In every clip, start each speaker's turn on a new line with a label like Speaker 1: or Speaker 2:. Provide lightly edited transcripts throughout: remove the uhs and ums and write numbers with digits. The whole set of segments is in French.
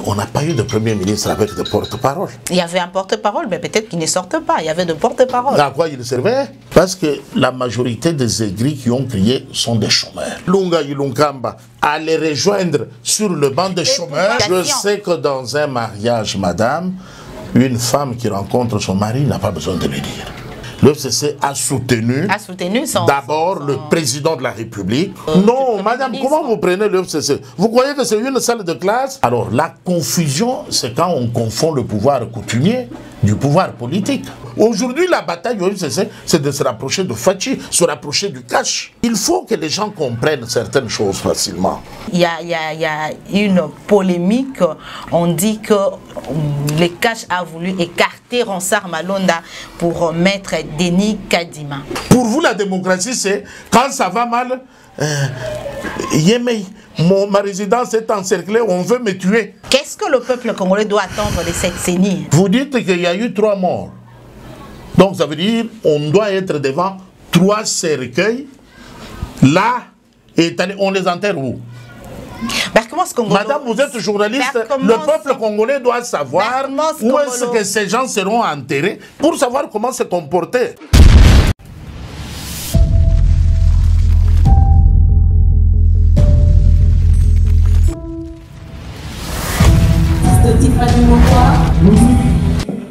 Speaker 1: on n'a pas eu de Premier ministre avec de porte-parole.
Speaker 2: Il y avait un porte-parole, mais peut-être qu'il ne sortent pas. Il y avait de porte-parole.
Speaker 1: À quoi il servait? Parce que la majorité des aigris qui ont crié sont des chômeurs. Lunga Ilunkamba, à les rejoindre sur le banc des chômeurs. Je sais que dans un mariage, madame, une femme qui rencontre son mari n'a pas besoin de le dire. Le FCC a soutenu d'abord le président de la République. Non, madame, comment vous prenez le FCC? Vous croyez que c'est une salle de classe? Alors, la confusion, c'est quand on confond le pouvoir coutumier du pouvoir politique. Aujourd'hui, la bataille au FCC, c'est de se rapprocher de Fachi, se rapprocher du cash. Il faut que les gens comprennent certaines choses facilement.
Speaker 2: Il y a une polémique. On dit que le cash a voulu écarter Ronsard Malonda pour mettre Denis Kadima.
Speaker 1: Pour vous, la démocratie, c'est quand ça va mal, Yémei, ma résidence est encerclée, on veut me tuer.
Speaker 2: Qu'est-ce que le peuple congolais doit attendre de cette CENI?
Speaker 1: Vous dites qu'il y a eu 3 morts. Donc ça veut dire qu'on doit être devant 3 cercueils. Là, et on les enterre où? Madame, vous êtes journaliste, le peuple congolais doit savoir où est-ce que ces gens seront enterrés pour savoir comment se comporter.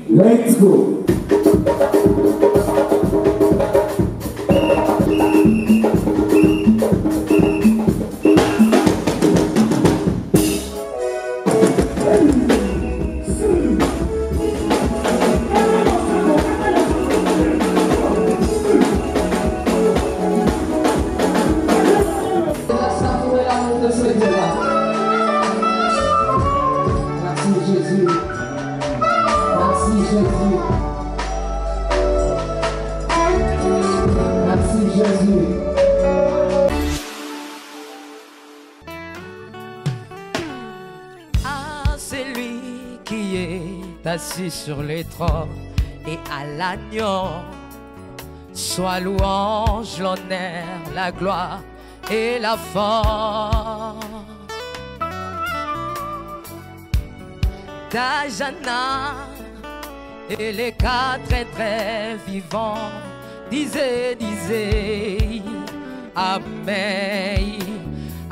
Speaker 3: Let's go.
Speaker 4: Assis sur les trônes et à l'agneau, sois louange, l'honneur, la gloire et la force. Tajana et les 4 êtres vivants disaient, Amen,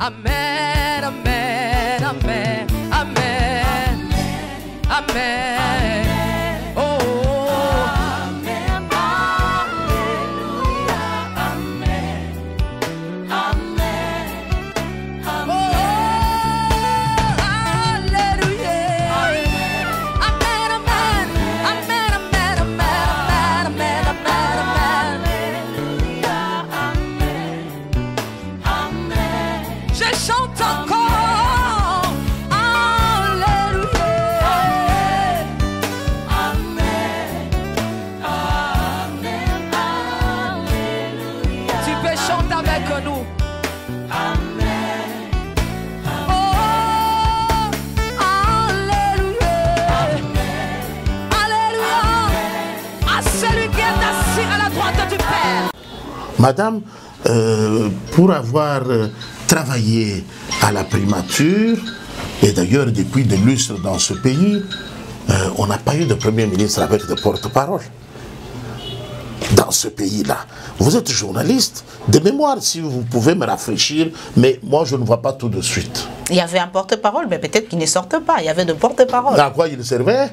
Speaker 4: Amen, Amen, Amen, Amen. Amen. Oh, Amen. Alléluia. Amen. Amen. Amen. Alléluia. Amen. Amen. Amen. Amen. Amen. Amen. Amen. Alléluia. Amen. Amen. Je chante encore.
Speaker 1: Madame, pour avoir travaillé à la primature, et d'ailleurs depuis des lustres dans ce pays, on n'a pas eu de Premier ministre avec de porte-parole. Dans ce pays-là. Vous êtes journaliste, de mémoire, si vous pouvez me rafraîchir, mais moi je ne vois pas tout de suite.
Speaker 2: Il y avait un porte-parole, mais peut-être qu'il ne sortent pas. Il y avait de porte-parole.
Speaker 1: À quoi il servait?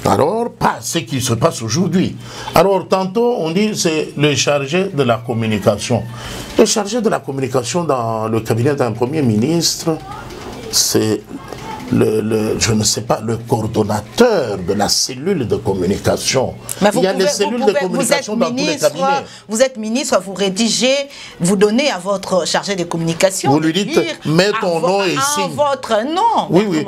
Speaker 1: Alors, pas ce qui se passe aujourd'hui. Alors, tantôt, on dit c'est le chargé de la communication. Le chargé de la communication dans le cabinet d'un Premier ministre, c'est je ne sais pas, le coordonnateur de la cellule de communication.
Speaker 2: Mais
Speaker 1: il y a les cellules de communication dans tous les cabinets.
Speaker 2: Vous êtes ministre, vous rédigez, vous donnez à votre chargé de communication.
Speaker 1: Vous lui dites, mets ton nom et signe.
Speaker 2: Votre nom.
Speaker 1: Oui, oui,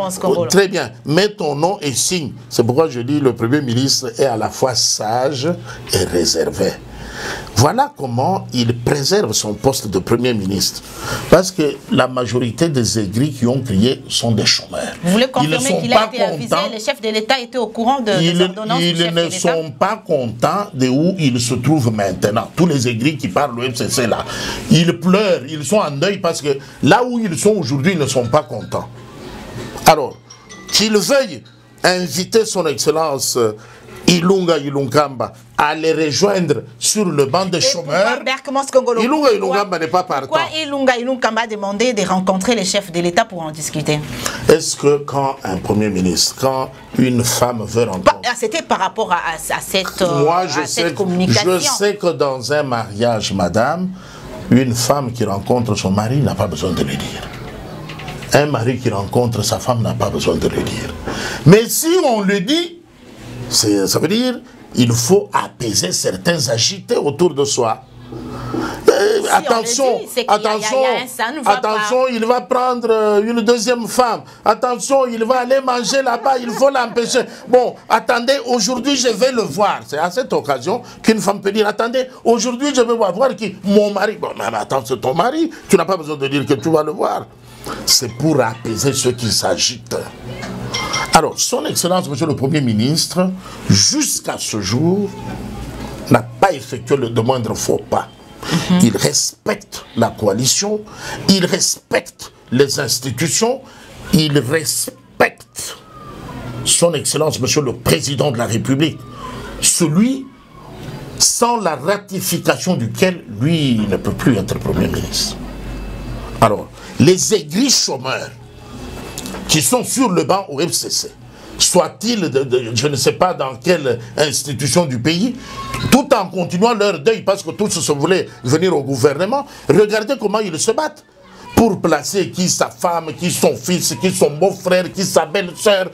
Speaker 1: très bien. Mets ton nom et signe. C'est pourquoi je dis le Premier ministre est à la fois sage et réservé. Voilà comment il préserve son poste de Premier ministre. Parce que la majorité des aigris qui ont crié sont des chômeurs.
Speaker 2: Vous voulez confirmer qu'il a été avisé, le chef de l'État était au courant des ordonnances du chef de l'État?
Speaker 1: Ils ne sont pas contents de où ils se trouvent maintenant. Tous les aigris qui parlent au FCC là, ils pleurent, ils sont en deuil parce que là où ils sont aujourd'hui, ils ne sont pas contents. Alors, qu'il veuille inviter son Excellence Ilunga Ilunkamba à les rejoindre sur le banc des chômeurs. Ilunga Ilunkamba n'est pas partant.
Speaker 2: Pourquoi Ilunga Ilunkamba a demandé de rencontrer les chefs de l'État pour en discuter?
Speaker 1: Est-ce que quand un Premier ministre, quand une femme veut rencontrer...
Speaker 2: C'était par rapport à cette,
Speaker 1: Moi,
Speaker 2: cette communication.
Speaker 1: Je sais que dans un mariage, madame, une femme qui rencontre son mari n'a pas besoin de le dire. Un mari qui rencontre sa femme n'a pas besoin de le dire. Mais si on le dit, ça veut dire il faut apaiser certains agités autour de soi. Attention, il va prendre une deuxième femme. Attention, il va aller manger là-bas, il faut l'empêcher. Bon, attendez, aujourd'hui je vais le voir. C'est à cette occasion qu'une femme peut dire, attendez, aujourd'hui je vais voir qui? Mon mari. Bon, mais attends, c'est ton mari. Tu n'as pas besoin de dire que tu vas le voir. C'est pour apaiser ceux qui s'agitent. Alors, son Excellence, Monsieur le Premier ministre, jusqu'à ce jour, n'a pas effectué le moindre faux pas. Il respecte la coalition, il respecte les institutions, il respecte son Excellence, Monsieur le Président de la République, celui sans la ratification duquel lui ne peut plus être Premier ministre. Alors, les aigris chômeurs qui sont sur le banc au FCC, soit-ils, je ne sais pas dans quelle institution du pays, tout en continuant leur deuil, parce que tous se voulaient venir au gouvernement, regardez comment ils se battent pour placer qui sa femme, qui son fils, qui son beau-frère, qui sa belle-sœur,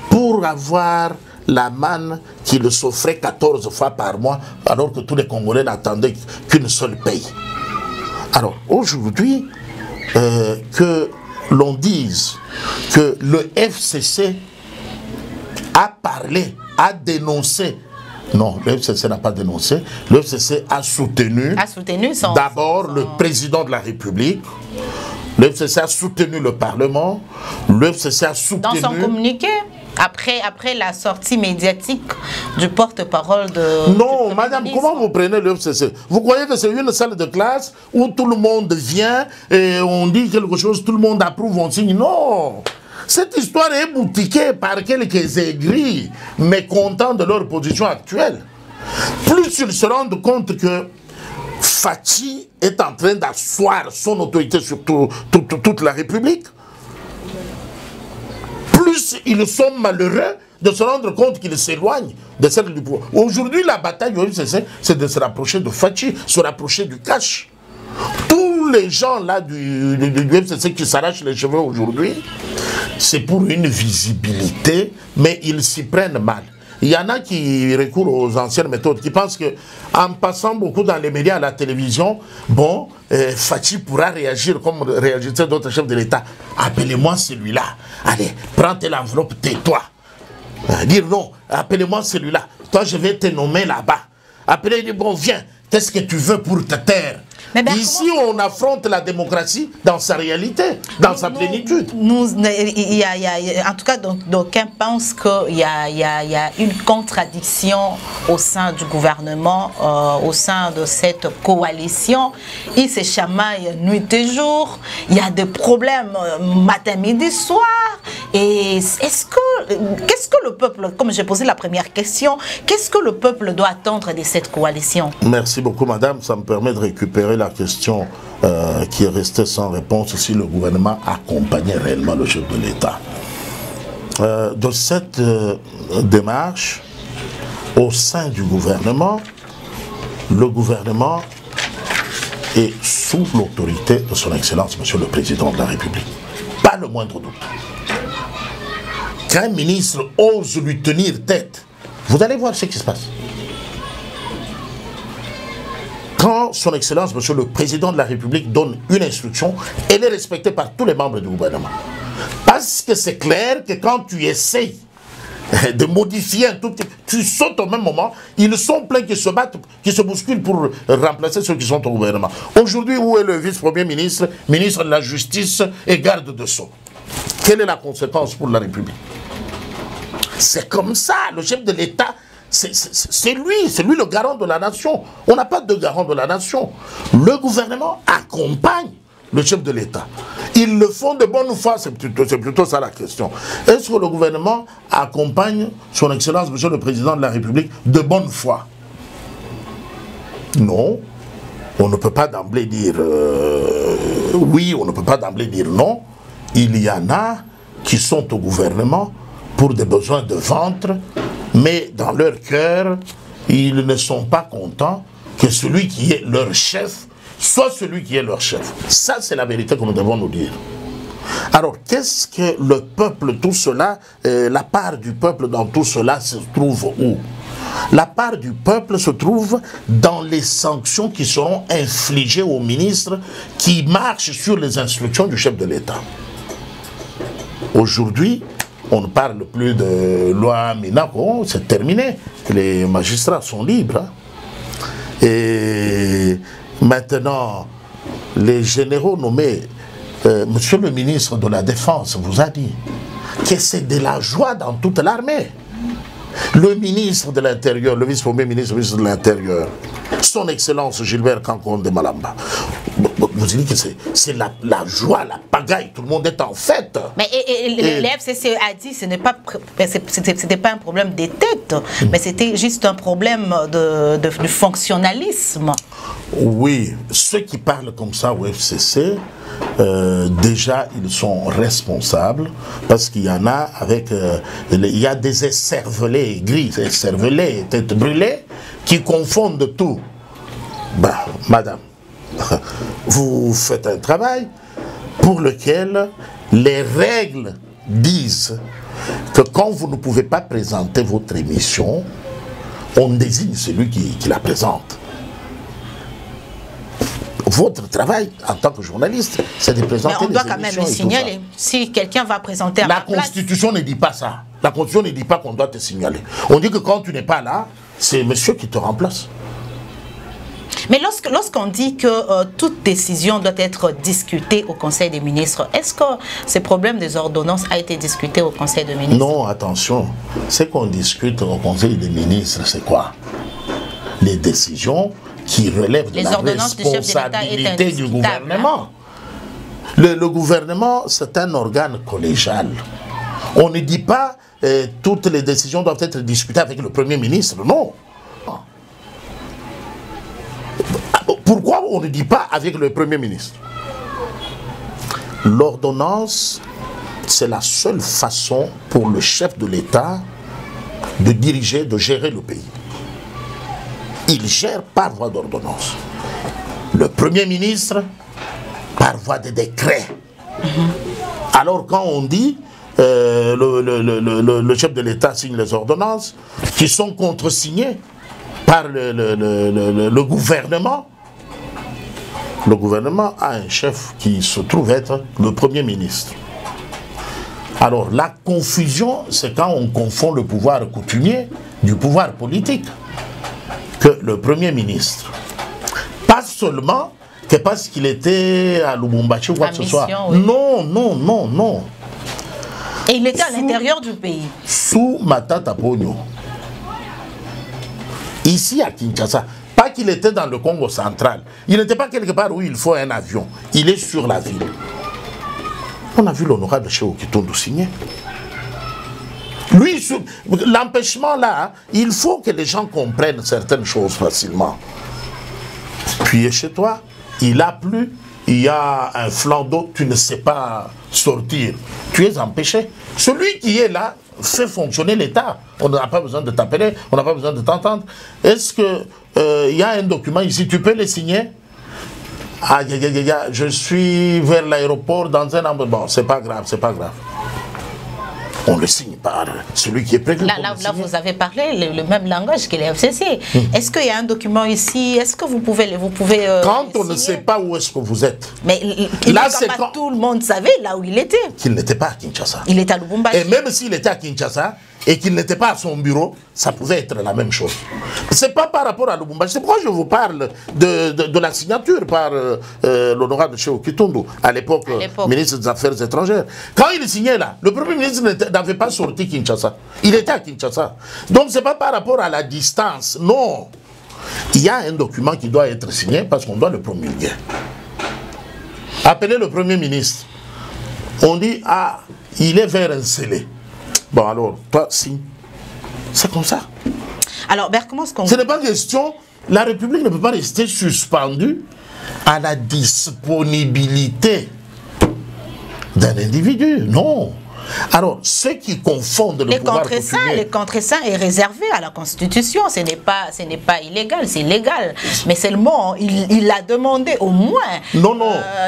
Speaker 1: pour avoir la manne qu'il s'offrait 14 fois par mois, alors que tous les Congolais n'attendaient qu'une seule paye. Alors, aujourd'hui, que l'on dise que le FCC a parlé, a dénoncé. Non, le FCC n'a pas dénoncé. Le FCC a soutenu d'abord le président de la République. Le FCC a soutenu le Parlement. Le FCC a soutenu...
Speaker 2: Dans son communiqué, après la sortie médiatique du porte-parole de...
Speaker 1: Non, madame, comment vous prenez le FCC? Vous croyez que c'est une salle de classe où tout le monde vient et on dit quelque chose, tout le monde approuve, on signe? Non! Cette histoire est boutiquée par quelques aigris, mécontents de leur position actuelle. Plus ils se rendent compte que Fachi est en train d'asseoir son autorité sur toute la République, plus ils sont malheureux de se rendre compte qu'ils s'éloignent de celle du pouvoir. Aujourd'hui, la bataille au FCC, c'est de se rapprocher de Fachi, se rapprocher du cash. Tous les gens là du FCC qui s'arrachent les cheveux aujourd'hui, c'est pour une visibilité, mais ils s'y prennent mal. Il y en a qui recourent aux anciennes méthodes, qui pensent que en passant beaucoup dans les médias, à la télévision, bon, Fachi pourra réagir comme réagissaient d'autres chefs de l'État. Appelez-moi celui-là. Allez, prends telle enveloppe, tais-toi. Dire non, appelez-moi celui-là. Toi, je vais te nommer là-bas. Après, il dit, bon, viens, qu'est-ce que tu veux pour te taire? Ici, on affronte la démocratie dans sa réalité, dans sa plénitude.
Speaker 2: En tout cas, d'aucuns pensent qu'il y a une contradiction au sein du gouvernement, au sein de cette coalition. Ils se chamaillent nuit et jour. Il y a des problèmes matin, midi, soir. Et qu'est-ce que le peuple, comme j'ai posé la première question, qu'est-ce que le peuple doit attendre de cette coalition? Merci beaucoup, madame. Ça me permet de récupérer la question qui est restée sans réponse si le gouvernement accompagnait réellement le chef de l'État. De cette démarche, au sein du gouvernement, le gouvernement est sous l'autorité de son Excellence, Monsieur le Président de la République. Pas le moindre doute. Quand un ministre ose lui tenir tête, vous allez voir ce qui se passe. Quand son Excellence, Monsieur le Président de la République, donne une instruction, elle est respectée par tous les membres du gouvernement. Parce que c'est clair que quand tu essayes de modifier un tout petit peu, tu sautes au même moment, ils sont pleins qui se battent, qui se bousculent pour remplacer ceux qui sont au gouvernement. Aujourd'hui, où est le vice-premier ministre, ministre de la Justice et garde de Sceaux? Quelle est la conséquence pour la République? C'est comme ça, le chef de l'État, c'est lui le garant de la nation. On n'a pas de garant de la nation. Le gouvernement accompagne
Speaker 1: le chef de l'État. Ils le font de bonne foi, c'est plutôt ça la question. Est-ce que le gouvernement accompagne son Excellence, Monsieur le Président de la République, de bonne foi? Non. On ne peut pas d'emblée dire oui, on ne peut pas d'emblée dire non. Il y en a qui sont au gouvernement pour des besoins de ventre, mais dans leur cœur, ils ne sont pas contents que celui qui est leur chef soit celui qui est leur chef. Ça, c'est la vérité que nous devons nous dire. Alors, qu'est-ce que le peuple, tout cela, la part du peuple dans tout cela se trouve où? La part du peuple se trouve dans les sanctions qui seront infligées aux ministres qui marchent sur les instructions du chef de l'État. Aujourd'hui, on ne parle plus de loi Minako, c'est terminé. Les magistrats sont libres. Et maintenant, les généraux nommés, Monsieur le ministre de la Défense vous a dit que c'est de la joie dans toute l'armée. Le ministre de l'Intérieur, le vice-premier ministre, le ministre de l'Intérieur, son Excellence Gilbert Kankonde Malamba, vous dites que c'est la joie, la pagaille, tout le monde est en fête.
Speaker 2: Mais le FCC a dit que ce n'était pas un problème des têtes, mais c'était juste un problème de fonctionnalisme. Oui, ceux qui parlent comme ça au FCC, déjà ils sont responsables parce qu'il y en a avec il y a des écervelés gris, écervelés, têtes brûlées qui confondent tout. Bah, madame, vous faites un travail pour lequel les règles disent que quand vous ne pouvez pas présenter votre émission, on désigne celui qui la présente. Votre travail en tant que journaliste, c'est de présenter les émissions. Mais on doit quand même le signaler. Si quelqu'un va présenter à la Constitution ne dit pas ça. La Constitution ne dit pas qu'on doit te signaler. On dit que quand tu n'es pas là, c'est monsieur qui te remplace. Mais lorsqu'on dit que toute décision doit être discutée au Conseil des ministres, est-ce que ce problème des ordonnances a été discuté au Conseil des ministres? Non, attention. Ce qu'on discute au Conseil des ministres, c'est quoi? Les décisions qui relèvent de la responsabilité du gouvernement. Le gouvernement, c'est un organe collégial. On ne dit pas toutes les décisions doivent être discutées avec le Premier ministre, non. Pourquoi on ne dit pas avec le Premier ministre? L'ordonnance, c'est la seule façon pour le chef de l'État de diriger, de gérer le pays. Il gère par voie d'ordonnance. Le Premier ministre, par voie de décret. Alors quand on dit le chef de l'État signe les ordonnances qui sont contresignées par le gouvernement a un chef qui se trouve être le Premier ministre. Alors la confusion, c'est quand on confond le pouvoir coutumier du pouvoir politique. Que le Premier ministre, pas seulement que parce qu'il était à Lubumbashi ou quoi que ce soit. Oui. Non, non, non, non. Et il était à l'intérieur du pays. Sous Matata Ponyo. Ici à Kinshasa. Pas qu'il était dans le Congo central. Il n'était pas quelque part où il faut un avion. Il est sur la ville. On a vu l'honorable Cheo Kitundu signer. Lui, l'empêchement là, il faut que les gens comprennent certaines choses facilement. Puis chez toi, il a plu, il y a un flanc d'eau, tu ne sais pas sortir. Tu es empêché. Celui qui est là fait fonctionner l'État. On n'a pas besoin de t'appeler, on n'a pas besoin de t'entendre. Est-ce qu'il y a un document ici, tu peux le signer? Ah, je suis vers l'aéroport dans un endroit. Bon, c'est pas grave, c'est pas grave. On le signe par celui qui est prévu. Là, vous avez parlé le même langage que les FCC. Est-ce qu'il y a un document ici? Est-ce que vous pouvez quand on ne sait pas où est-ce que vous êtes. Mais là, c'est quand tout le monde savait là où il était. Qu'il n'était pas à Kinshasa. Il était à Lubumbashi. Et même s'il était à Kinshasa et qu'il n'était pas à son bureau, ça pouvait être la même chose. C'est pas par rapport à Lubumbashi. C'est pourquoi je vous parle de la signature par l'honorable Cheo Kitundu, à l'époque ministre des Affaires étrangères. Quand il signait là, le Premier ministre n'avait pas sorti Kinshasa. Il était à Kinshasa. Donc c'est pas par rapport à la distance, non. Il y a un document qui doit être signé parce qu'on doit le promulguer.
Speaker 1: Appelez le Premier ministre. On dit, ah, il est vers un scellé. Bon alors, toi, si. C'est comme ça.
Speaker 2: Alors, comment est-ce qu'on...
Speaker 1: Ce n'est pas question, la République ne peut pas rester suspendue à la disponibilité d'un individu, non. Alors, ceux qui confondent le pouvoir coutumier...
Speaker 2: Les contre-saints est réservé à la Constitution, ce n'est pas illégal, c'est légal. Mais seulement, il a demandé au moins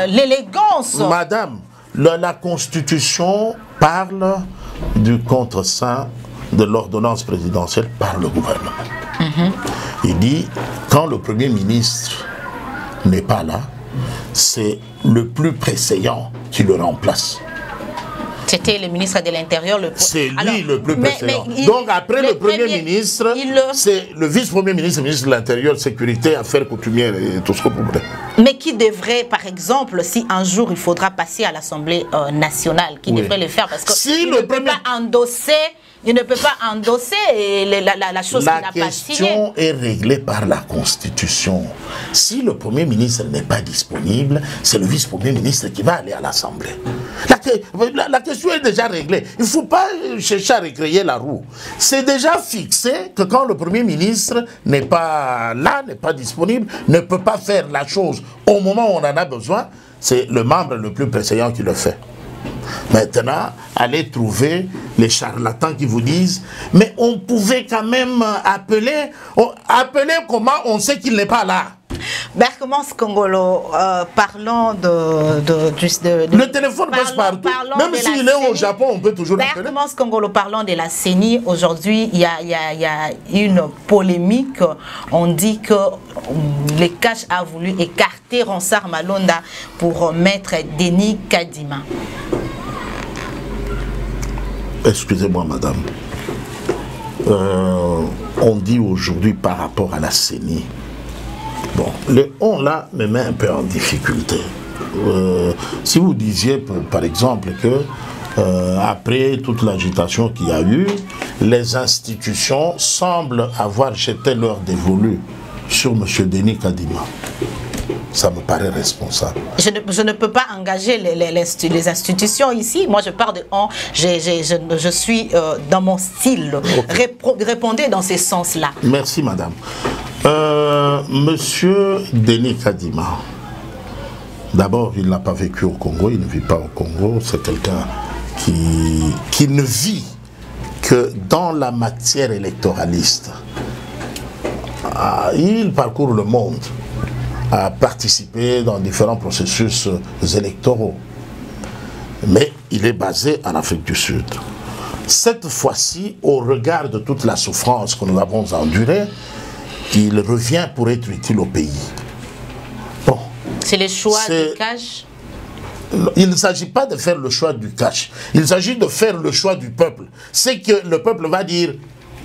Speaker 2: l'élégance.
Speaker 1: Madame, la Constitution parle du contre-saint de l'ordonnance présidentielle par le gouvernement. Il dit, quand le Premier ministre n'est pas là, c'est le plus préséant qui le remplace.
Speaker 2: C'était le ministre de l'Intérieur.
Speaker 1: C'est lui le plus préséant. Donc après le Premier ministre, c'est le vice-premier ministre, le ministre de l'Intérieur, Sécurité, Affaires coutumières et tout ce que vous voulez.
Speaker 2: Mais qui devrait, par exemple, si un jour il faudra passer à l'Assemblée nationale, qui devrait le faire parce que
Speaker 1: si
Speaker 2: il ne peut pas endosser. Il ne peut pas endosser la chose qu'il n'a pas signée. La question est réglée par la Constitution.
Speaker 1: Si le Premier ministre n'est pas disponible, c'est le vice-premier ministre qui va aller à l'Assemblée. La question est déjà réglée. Il ne faut pas chercher à recréer la roue. C'est déjà fixé que quand le Premier ministre n'est pas là, n'est pas disponible, ne peut pas faire la chose au moment où on en a besoin, c'est le membre le plus préséant qui le fait. Maintenant, allez trouver les charlatans qui vous disent mais on pouvait quand même appeler comment on sait qu'il n'est pas là.
Speaker 2: Berkemans Kongolo, parlons
Speaker 1: le téléphone passe partout. Même s'il est au Japon, on peut toujours appeler.
Speaker 2: Berkemans Kongolo, parlons de la CENI. Aujourd'hui, il y a une polémique. On dit que le CACH a voulu écarter Ronsard Malonda pour mettre Denis Kadima.
Speaker 1: Excusez-moi, madame. On dit aujourd'hui par rapport à la CENI. Bon, le on là me met un peu en difficulté. Si vous disiez, par exemple, que après toute l'agitation qu'il y a eu, les institutions semblent avoir jeté leur dévolu sur M. Denis Kadima. Ça me paraît responsable.
Speaker 2: Je ne peux pas engager les institutions ici. Moi, je parle de on. Je suis dans mon style. Okay. Répondez dans ce sens-là.
Speaker 1: Merci, madame. Monsieur Denis Kadima, d'abord, il n'a pas vécu au Congo. Il ne vit pas au Congo. C'est quelqu'un qui ne vit que dans la matière électoraliste. Il parcourt le monde, a participé dans différents processus électoraux. Mais il est basé en Afrique du Sud. Cette fois-ci, au regard de toute la souffrance que nous avons endurée, il revient pour être utile au pays. Bon.
Speaker 2: C'est le choix du cash?
Speaker 1: Il ne s'agit pas de faire le choix du cash. Il s'agit de faire le choix du peuple. C'est que le peuple va dire,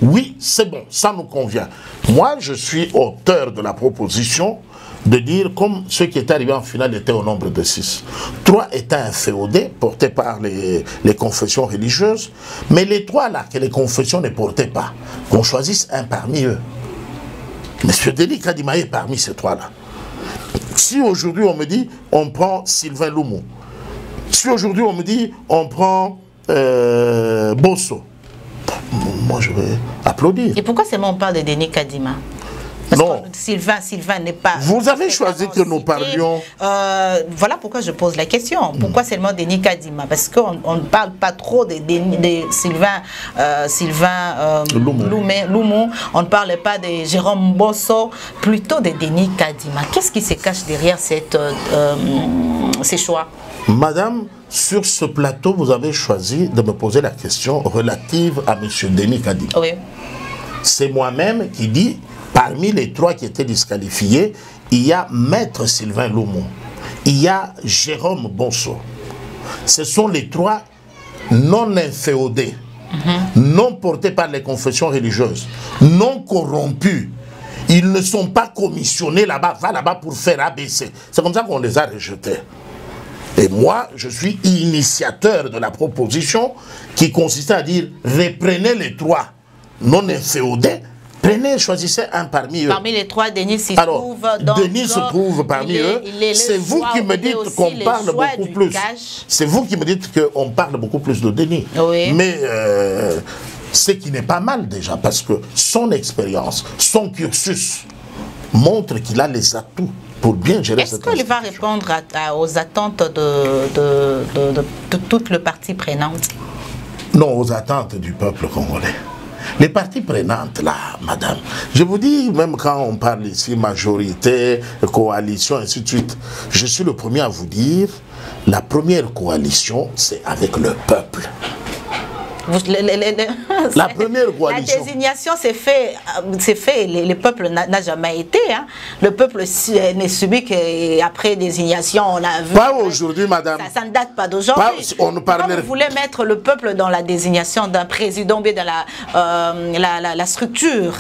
Speaker 1: oui, c'est bon, ça nous convient. Moi, je suis auteur de la proposition de dire, comme ceux qui étaient arrivés en finale étaient au nombre de 6. 3 étaient inféodés, portés par les confessions religieuses, mais les 3 là, que les confessions ne portaient pas, qu'on choisisse un parmi eux. Monsieur Denis Kadima est parmi ces 3 là. Si aujourd'hui on me dit, on prend Sylvain Loumou, si aujourd'hui on me dit, on prend Bosso, moi je vais applaudir.
Speaker 2: Et pourquoi seulement on parle de Denis Kadima? Parce
Speaker 1: non.
Speaker 2: Que Sylvain n'est pas...
Speaker 1: Vous avez choisi que nous parlions...
Speaker 2: voilà pourquoi je pose la question. Pourquoi seulement Denis Kadima? Parce qu'on ne parle pas trop de Sylvain Loumou. On ne parle pas de Jérôme Bosso, plutôt de Denis Kadima. Qu'est-ce qui se cache derrière ces choix?
Speaker 1: Madame, sur ce plateau, vous avez choisi de me poser la question relative à M. Denis Kadima.
Speaker 2: Oui.
Speaker 1: C'est moi-même qui dis... Parmi les 3 qui étaient disqualifiés, il y a Maître Sylvain Loumou, il y a Jérôme Bosso. Ce sont les 3 non inféodés, non portés par les confessions religieuses, non corrompus. Ils ne sont pas commissionnés là-bas, va là-bas pour faire ABC. C'est comme ça qu'on les a rejetés. Et moi, je suis initiateur de la proposition qui consistait à dire, reprenez les 3 non inféodés, Prenez, choisissez un parmi eux.
Speaker 2: Parmi les trois, Denis s'y
Speaker 1: Alors,
Speaker 2: trouve. Donc,
Speaker 1: Denis se trouve parmi eux. C'est vous qui me dites qu'on parle beaucoup plus. C'est vous qui me dites qu'on parle beaucoup plus de Denis.
Speaker 2: Oui.
Speaker 1: Mais ce qui n'est pas mal déjà, parce que son expérience, son cursus montre qu'il a les atouts pour bien gérer cette
Speaker 2: situation. Est-ce qu'il va répondre aux attentes de toutes les parties prenantes?
Speaker 1: Non, aux attentes du peuple congolais. Les parties prenantes, là, madame, je vous dis, même quand on parle ici, majorité, coalition, ainsi de suite, je suis le premier à vous dire, la première coalition, c'est avec le peuple. La première coalition.
Speaker 2: La désignation s'est fait, le peuple n'a jamais été. Hein. Le peuple n'est subi qu'après désignation, on a vu.
Speaker 1: Pas aujourd'hui, madame.
Speaker 2: Ça ne date pas d'aujourd'hui.
Speaker 1: On ne parlait...
Speaker 2: Vous voulez mettre le peuple dans la désignation d'un président, bien dans la structure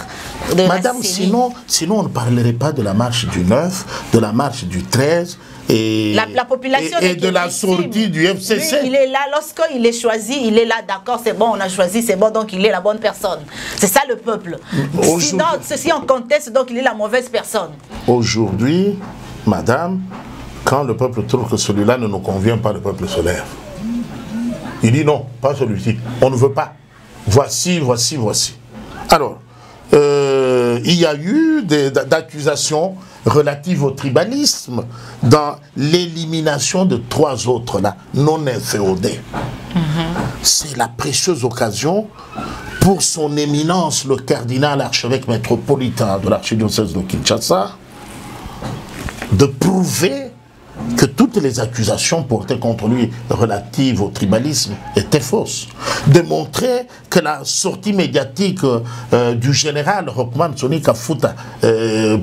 Speaker 2: de
Speaker 1: madame,
Speaker 2: la CENI.
Speaker 1: sinon, on ne parlerait pas de la marche du 9, de la marche du 13. Et
Speaker 2: la population
Speaker 1: et de la sortie du FCC.
Speaker 2: Lui, il est là, lorsqu'il est choisi, il est là, d'accord, c'est bon, on a choisi, c'est bon, donc il est la bonne personne. C'est ça le peuple. Sinon, ceci on conteste, donc il est la mauvaise personne. Aujourd'hui,
Speaker 1: madame, quand le peuple trouve que celui-là ne nous convient pas, le peuple se lève. Il dit non, pas celui-ci, on ne veut pas. Voici, voici, voici. Alors, il y a eu d'accusations relatives au tribalisme dans l'élimination de trois autres là, non inféodés. C'est la précieuse occasion pour son éminence, le cardinal archevêque métropolitain de l'archidiocèse de Kinshasa, de prouver que toutes les accusations portées contre lui relatives au tribalisme étaient fausses. De montrer que la sortie médiatique du général Rochman Soni Kafuta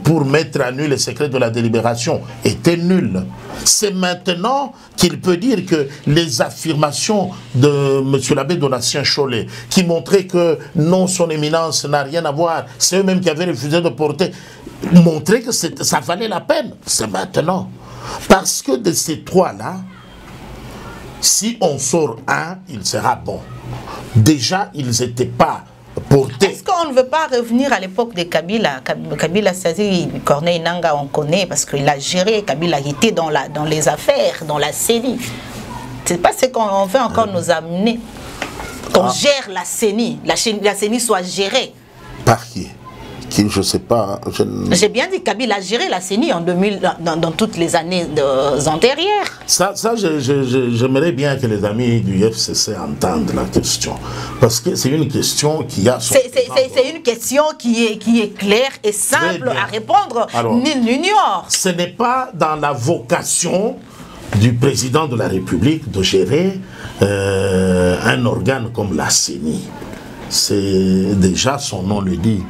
Speaker 1: pour mettre à nu les secrets de la délibération était nulle. C'est maintenant qu'il peut dire que les affirmations de M. l'abbé Donatien Cholet, qui montraient que non, son éminence n'a rien à voir, c'est eux-mêmes qui avaient refusé de porter, montraient que ça valait la peine. C'est maintenant. Parce que de ces trois-là, si on sort un, il sera bon. Déjà, ils n'étaient pas portés. Est-ce qu'on ne veut pas revenir à l'époque de Kabila? Kabila, c'est-à-dire Corneille Nangaa, on connaît parce qu'il a géré. Kabila était dans les affaires, dans la CENI. C'est pas ce qu'on veut encore nous amener. Qu'on gère la CENI. La CENI soit gérée. Par qui? Je ne sais pas. J'ai bien dit Kabila a géré la CENI en 2000, dans toutes les années antérieures. Ça j'aimerais bien que les amis du FCC entendent la question. Parce que c'est une question qui a son... C'est une question qui est claire et simple à répondre. Nul n'ignore. Ce n'est pas dans la vocation du président de la République de gérer un organe comme la CENI. C'est déjà, son nom le dit.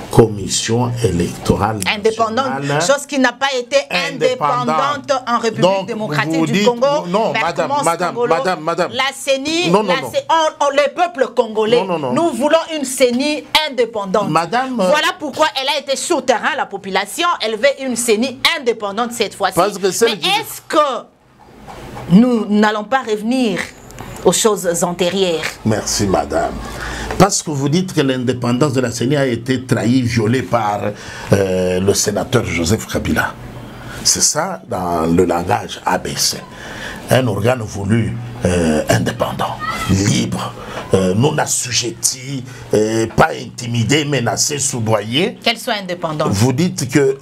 Speaker 1: Commission électorale indépendante, chose qui n'a pas été indépendante en République démocratique du Congo. Non, madame. La CENI, les peuples congolais, nous voulons une CENI indépendante. Madame, voilà pourquoi elle a été sur terrain, la population, elle veut une CENI indépendante cette fois-ci. Mais est-ce que nous n'allons pas revenir aux choses antérieures? Merci, madame. Parce que vous dites que l'indépendance de la CENI a été trahie, violée par le sénateur Joseph Kabila. C'est ça dans le langage ABC. Un organe voulu indépendant, libre, non assujetti, pas intimidé, menacé, soudoyé. Qu'elle soit indépendante. Vous dites que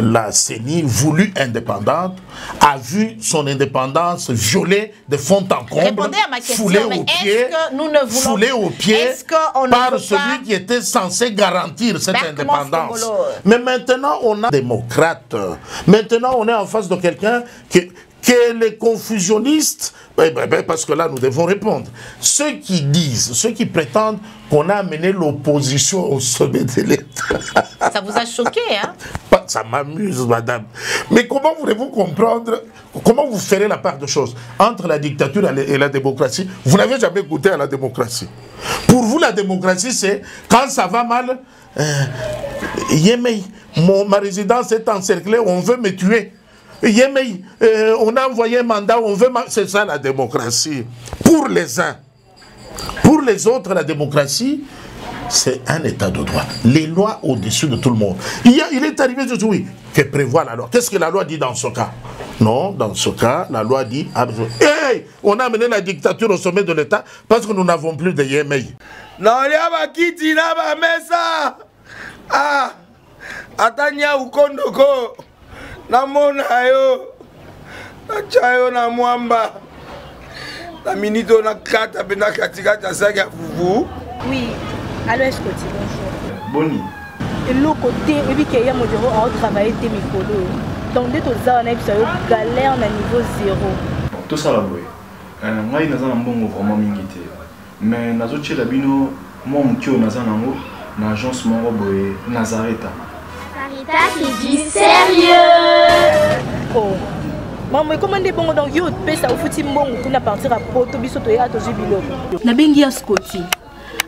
Speaker 1: la CENI, voulue indépendante, a vu son indépendance violée de fond en comble, foulée aux pieds par celui qui était censé garantir cette indépendance. Mais maintenant, on a démocrate. Maintenant, on est en face de quelqu'un que les confusionnistes, parce que là nous devons répondre, ceux qui prétendent qu'on a amené l'opposition au sommet de l'État. Ça vous a choqué, hein? Ça m'amuse, madame. Mais comment voulez-vous comprendre, comment vous ferez la part de choses entre la dictature et la démocratie? Vous n'avez jamais goûté à la démocratie. Pour vous, la démocratie, c'est quand ça va mal, Yémei, ma résidence est encerclée, on veut me tuer. Yémei, on a envoyé un mandat, on veut... C'est ça la démocratie. Pour les uns. Pour les autres, la démocratie, c'est un état de droit. Les lois au-dessus de tout le monde. Il est arrivé de oui, que prévoit la loi. Qu'est-ce que la loi dit dans ce cas? Non, dans ce cas, la loi dit hey, on a amené la dictature au sommet de l'État parce que nous n'avons plus de Yémei.
Speaker 3: Non, il y a Kiti, là, Mesa. Ah, Atania ou Kondoko. Namona yo. Achayo na mwamba. La minute on a 4 bena katika tasaka fufu.
Speaker 5: Oui, alors est-ce que tu bonjour.
Speaker 3: Boni.
Speaker 5: Et l'autre côté, et puis qu'il y a mon bureau à travailler tes micros. Donc dès que ça on a eu galère na niveau 0.
Speaker 6: Tout ça là boy. Moi naza na mbongo vraiment mingi te. Mais nazo tchela bino moi mukio naza nango na agence moko boy Nazareta.
Speaker 7: Sarita qui dit sérieux.
Speaker 5: Oh. Maman, comment on bon donc yo pesa au fouti mbongo kuna partir à poto biso to ya to jubilo. Na bengi ya Scotty.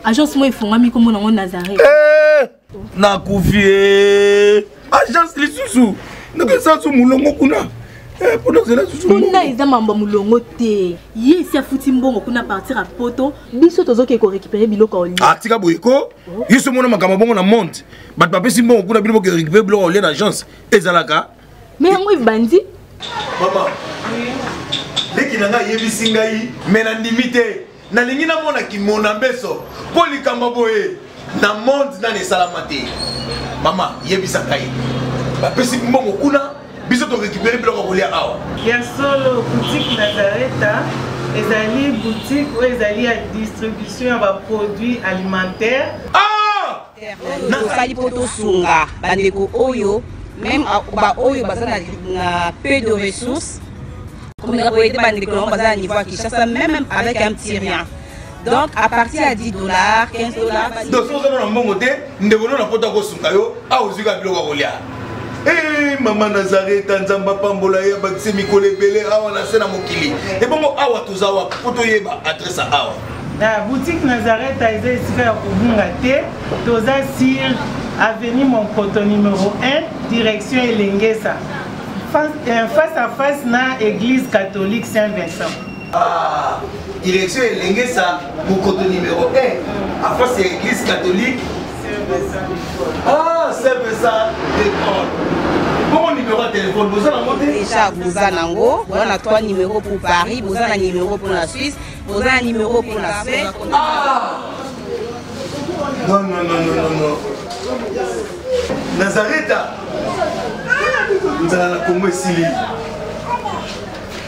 Speaker 5: Agence moi ifungami comme on Nazareth.
Speaker 3: Na kufie. Agence lisusu. Ndeke sansu mulongo kuna. Pour nous là susu.
Speaker 5: Kuna iza mamba mulongo te. Yesi afuti mbongo kuna partir à poto biso tozo ke ko récupérer biloko oli.
Speaker 3: Ah tika boyiko. Yiso mona makama bongo na monte. Bat papesi mbongo kuna biloko ke récupérer biloko oli na agence. Ezalaka.
Speaker 5: Mais yango bandi.
Speaker 3: Maman. Leki nanga yebisi ngai mena ndimite. Na lingi na mona ki mona mbeso. Poli kamba boye. Na monde na ne salamate. Maman yebisa ngai. Bapesi mbongo kuna biso to récupérer biloko kolia awa.
Speaker 8: Ya solo boutique Nazareta ezali boutique ou ezali à distribution ya produits alimentaires.
Speaker 3: Ah!
Speaker 9: Nasali poto sunga bandeko oyo même ba oyo bazana na peu de ressources comme la boyete bandeko bazana niveau à Kinshasa même avec un petit rien. Donc à partir à $10, $15.
Speaker 3: Donc so na mbongo te ndeko na poto ko sunga yo a ozika biloko kolia. Eh maman Nazareta nzamba pambola ya bakise mikole belé awa na sena mokili. Et bongo awa tozawa poto yeba adresse awa.
Speaker 8: La boutique Nazareta est ici à Obungate, toza sur avenue Monkoto numéro 1, direction Elengesa. Face à face na église catholique Saint-Vincent.
Speaker 3: Ah, direction Elengesa, Monkoto numéro 1, à face à l'église catholique Saint-Vincent. Ah, Saint-Vincent d'école. Bon numéro de téléphone, vous avez monté
Speaker 9: déjà vous avez nango, vous avez 3 numéros pour Paris, vous avez un numéro pour la Suisse, vous avez un numéro pour la Suisse.
Speaker 3: Ah! Non, non, non, non, non, non. Nazareta. Nous allons la Congo ici.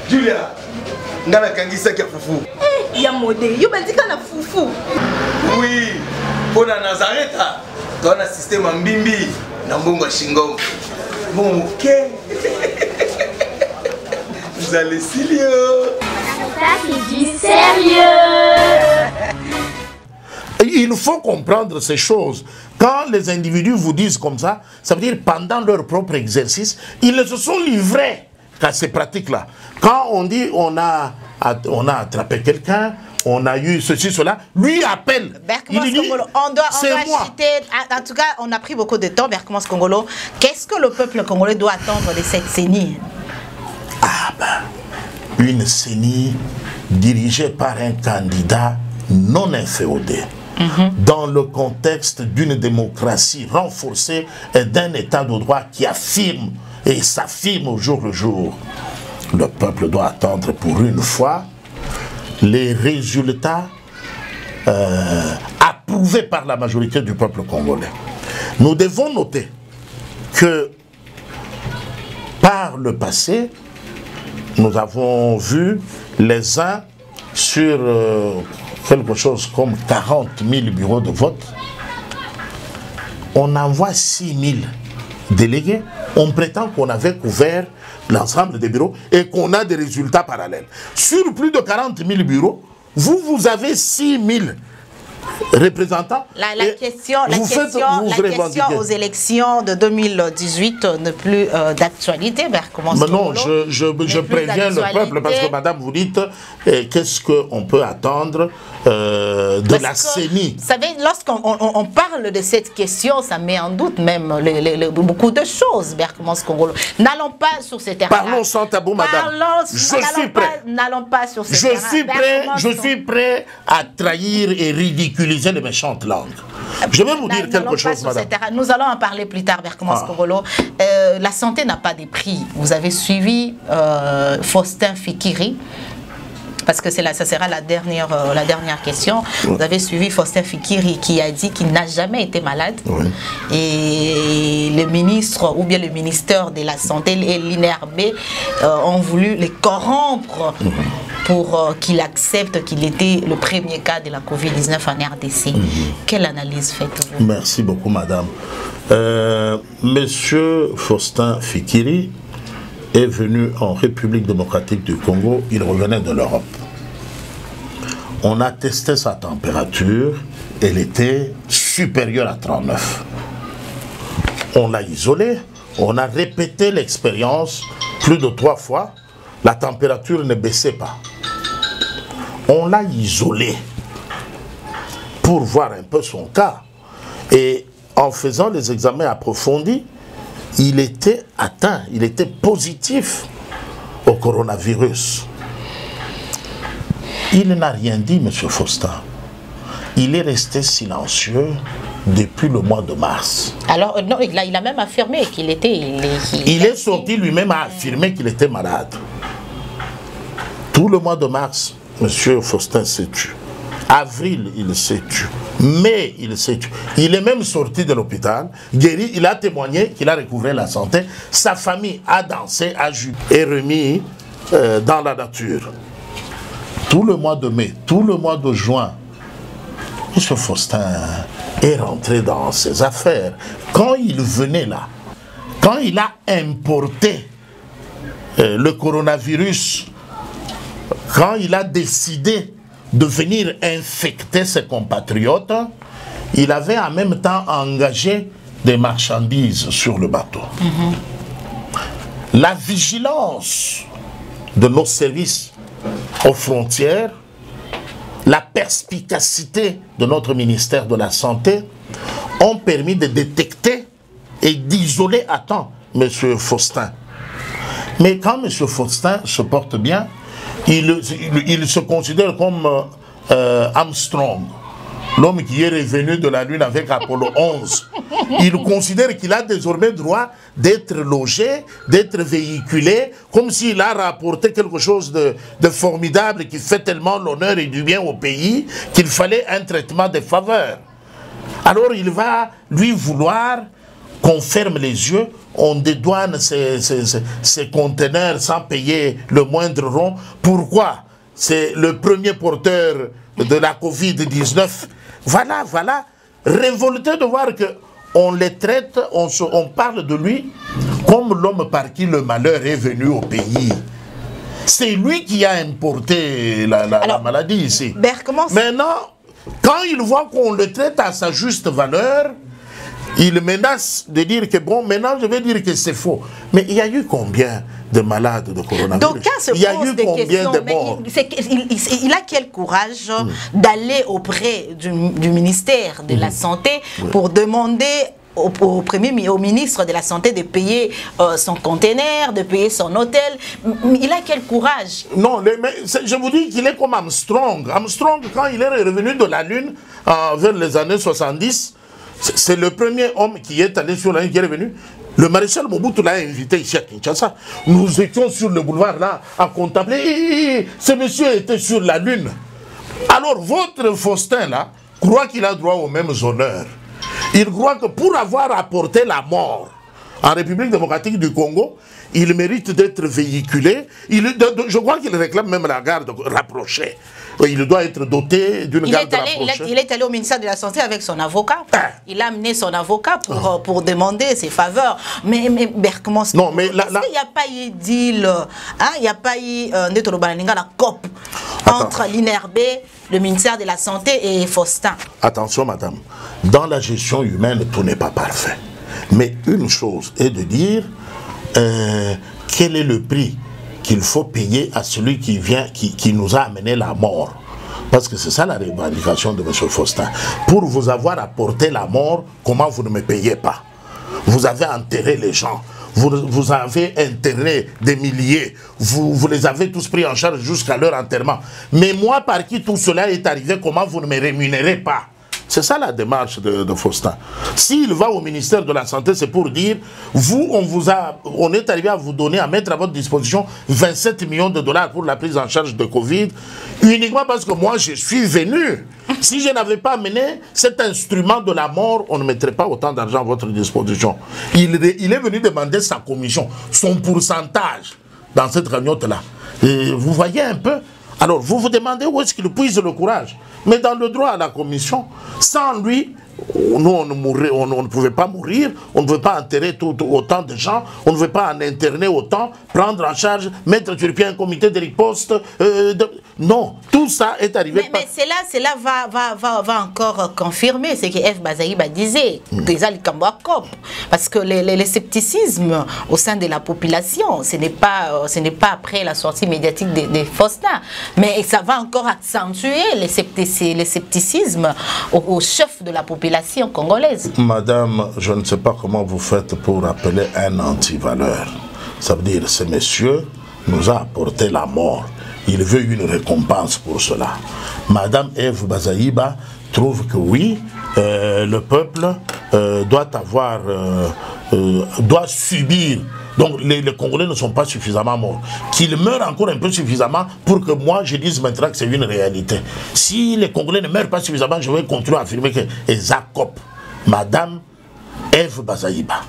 Speaker 3: Julia, nous allons kangisa kia fufu.
Speaker 5: Eh, ya modé, yo bandika na fufu.
Speaker 3: Oui, pour la Nazareta, tu as un système en bimbi, dans Bongo Shingo. Bon, ok. Vous allez sérieux.
Speaker 7: Sarita qui dit sérieux.
Speaker 1: Il faut comprendre ces choses. Quand les individus vous disent comme ça, ça veut dire pendant leur propre exercice, ils se sont livrés à ces pratiques-là. Quand on dit on a attrapé quelqu'un, on a eu ceci, cela, lui appelle. Il dit,
Speaker 2: on doit citer, en tout cas, on a pris beaucoup de temps, Berkmans Congolo. Qu'est-ce que le peuple congolais doit attendre de cette CENI?
Speaker 1: Ah ben, une CENI dirigée par un candidat non inféodé. Dans le contexte d'une démocratie renforcée et d'un état de droit qui affirme et s'affirme au jour le jour. Le peuple doit attendre pour une fois les résultats approuvés par la majorité du peuple congolais. Nous devons noter que par le passé, nous avons vu les uns sur quelque chose comme 40 000 bureaux de vote. On envoie 6 000 délégués. On prétend qu'on avait couvert l'ensemble des bureaux et qu'on a des résultats parallèles. Sur plus de 40 000 bureaux, vous avez 6 000 représentant.
Speaker 2: La question aux élections de 2018 n'est plus d'actualité.
Speaker 1: Non, je préviens le peuple parce que madame, vous dites qu'est-ce qu'on peut attendre de la CENI.
Speaker 2: Vous savez, lorsqu'on parle de cette question, ça met en doute même beaucoup de choses. N'allons pas sur ce terrain.
Speaker 1: Parlons sans tabou, madame. Je suis prêt.
Speaker 2: N'allons pas sur ce terrain.
Speaker 1: Je suis prêt à trahir et ridiculiser les méchantes langues. Je vais vous dire quelque chose, madame.
Speaker 2: Nous allons en parler plus tard, Berkmans Kongolo. La santé n'a pas de prix. Vous avez suivi Faustin Fikiri. Parce que ça sera la dernière question. Vous avez suivi Faustin Fikiri qui a dit qu'il n'a jamais été malade. Oui. Et le ministre ou bien le ministère de la Santé et l'INRB ont voulu les corrompre pour qu'il accepte qu'il était le premier cas de la Covid-19 en RDC. Quelle analyse faites-vous?
Speaker 1: Merci beaucoup, madame. Monsieur Faustin Fikiri est venu en République démocratique du Congo, il revenait de l'Europe. On a testé sa température, elle était supérieure à 39. On l'a isolé, on a répété l'expérience plus de 3 fois, la température ne baissait pas. On l'a isolé pour voir un peu son cas. Et en faisant les examens approfondis, il était atteint, il était positif au coronavirus. Il n'a rien dit, M. Faustin. Il est resté silencieux depuis le mois de mars.
Speaker 2: Alors, non, il a même affirmé qu'il était...
Speaker 1: Il est sorti lui-même à affirmer qu'il était malade. Tout le mois de mars, M. Faustin s'est tué. Avril, il s'est tué. Mai, il s'est tué. Il est même sorti de l'hôpital, guéri, il a témoigné qu'il a recouvré la santé. Sa famille a dansé, a joué et remis dans la nature. Tout le mois de mai, tout le mois de juin, M. Faustin est rentré dans ses affaires. Quand il venait là, quand il a importé le coronavirus, quand il a décidé de venir infecter ses compatriotes, il avait en même temps engagé des marchandises sur le bateau. La vigilance de nos services aux frontières, la perspicacité de notre ministère de la Santé ont permis de détecter et d'isoler à temps M. Faustin. Mais quand M. Faustin se porte bien, il se considère comme Armstrong, l'homme qui est revenu de la Lune avec Apollo 11. Il considère qu'il a désormais droit d'être logé, d'être véhiculé, comme s'il a rapporté quelque chose de formidable qui fait tellement l'honneur et du bien au pays qu'il fallait un traitement de faveur. Alors il va lui vouloir qu'on ferme les yeux, on dédouane ces conteneurs sans payer le moindre rond. Pourquoi? C'est le premier porteur de la Covid-19. Voilà, révolté de voir qu'on les traite, on parle de lui comme l'homme par qui le malheur est venu au pays. C'est lui qui a importé la maladie ici. Maintenant, quand il voit qu'on le traite à sa juste valeur, il menace de dire que bon, maintenant je vais dire que c'est faux. Mais il y a eu combien de malades de coronavirus?
Speaker 2: Donc, il y a eu combien de morts? Il a quel courage d'aller auprès du ministère de la Santé pour demander au ministre de la Santé de payer son conteneur, de payer son hôtel? Il a quel courage?
Speaker 1: Non, mais je vous dis qu'il est comme Armstrong. Armstrong, quand il est revenu de la Lune vers les années 70, c'est le premier homme qui est allé sur la Lune, qui est revenu. Le maréchal Mobutu l'a invité ici à Kinshasa. Nous étions sur le boulevard là à contempler. Ce monsieur était sur la Lune. Alors votre Faustin là croit qu'il a droit aux mêmes honneurs. Il croit que pour avoir apporté la mort en République démocratique du Congo, il mérite d'être véhiculé. Je crois qu'il réclame même la garde rapprochée. il doit être doté d'une garde rapprochée.
Speaker 2: Il est allé au ministère de la Santé avec son avocat. Il a amené son avocat pour demander ses faveurs. Mais comment est-ce
Speaker 1: non, mais là,
Speaker 2: il n'y a pas eu deal, il n'y a pas eu la COP entre l'INRB, le ministère de la Santé et Faustin.
Speaker 1: Attention, madame. Dans la gestion humaine, tout n'est pas parfait. Mais une chose est de dire quel est le prix qu'il faut payer à celui qui nous a amené la mort. Parce que c'est ça la revendication de M. Faustin. Pour vous avoir apporté la mort, comment vous ne me payez pas? Vous avez enterré les gens. Vous avez interné des milliers. Vous les avez tous pris en charge jusqu'à leur enterrement. Mais moi, par qui tout cela est arrivé, comment vous ne me rémunérez pas? C'est ça la démarche de Faustin. S'il va au ministère de la Santé, c'est pour dire, vous, on est arrivé à vous donner, à mettre à votre disposition 27 millions de dollars pour la prise en charge de Covid, uniquement parce que moi, je suis venu. Si je n'avais pas amené cet instrument de la mort, on ne mettrait pas autant d'argent à votre disposition. Il est venu demander sa commission, son pourcentage dans cette cagnotte-là. Vous voyez un peu? Alors, vous vous demandez où est-ce qu'il puise le courage. Mais dans le droit à la commission, sans lui, nous, on ne pouvait pas mourir, on ne pouvait pas enterrer autant de gens, on ne pouvait pas en interner autant, prendre en charge, mettre sur pied un comité de riposte. Non, tout ça est arrivé.
Speaker 2: Mais cela va encore confirmer ce que F. Bazaïba disait, déjà le Cambouakop. Parce que le scepticisme au sein de la population, ce n'est pas après la sortie médiatique des Faustin, mais ça va encore accentuer le scepticisme au chef de la population congolaise.
Speaker 1: Madame, je ne sais pas comment vous faites pour appeler un antivaleur. Ça veut dire, ce monsieur nous a apporté la mort. Il veut une récompense pour cela. Madame Eve Bazaïba trouve que oui, le peuple doit subir. Donc les Congolais ne sont pas suffisamment morts. Qu'ils meurent encore un peu suffisamment pour que moi je dise maintenant que c'est une réalité. Si les Congolais ne meurent pas suffisamment, je vais continuer à affirmer que Ezakop, Madame Eve Bazaïba.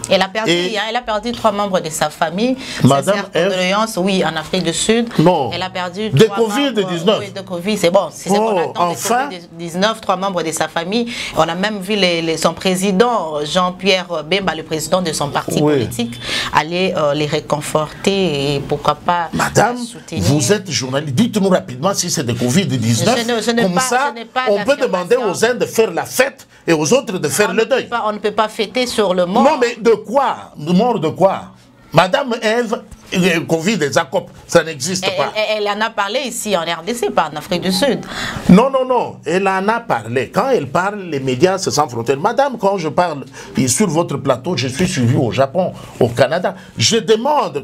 Speaker 2: Elle a perdu 3 membres de sa famille.
Speaker 1: Madame
Speaker 2: condoléances, oui, en Afrique du Sud.
Speaker 1: Non.
Speaker 2: Elle a perdu
Speaker 1: de Covid-19.
Speaker 2: Oui, de Covid, c'est bon. C'est
Speaker 1: qu'on
Speaker 2: attend
Speaker 1: enfin.
Speaker 2: De Covid-19, 3 membres de sa famille. On a même vu son président, Jean-Pierre Bemba, le président de son parti politique, aller les réconforter et pourquoi pas
Speaker 1: Madame,
Speaker 2: soutenir.
Speaker 1: Vous êtes journaliste. Dites-nous rapidement si c'est de Covid-19. Comme ça, on peut demander aux uns de faire la fête et aux autres de faire le deuil.
Speaker 2: On ne peut pas fêter sur le mort.
Speaker 1: Non, mais de quoi? Mort de quoi? Madame Ève, Covid et Jacob, ça n'existe pas.
Speaker 2: Elle en a parlé ici en RDC, pas en Afrique du Sud.
Speaker 1: Non, non, non. Elle en a parlé. Quand elle parle, les médias se sans frontières. Madame, quand je parle sur votre plateau, je suis suivi au Japon, au Canada. Je demande,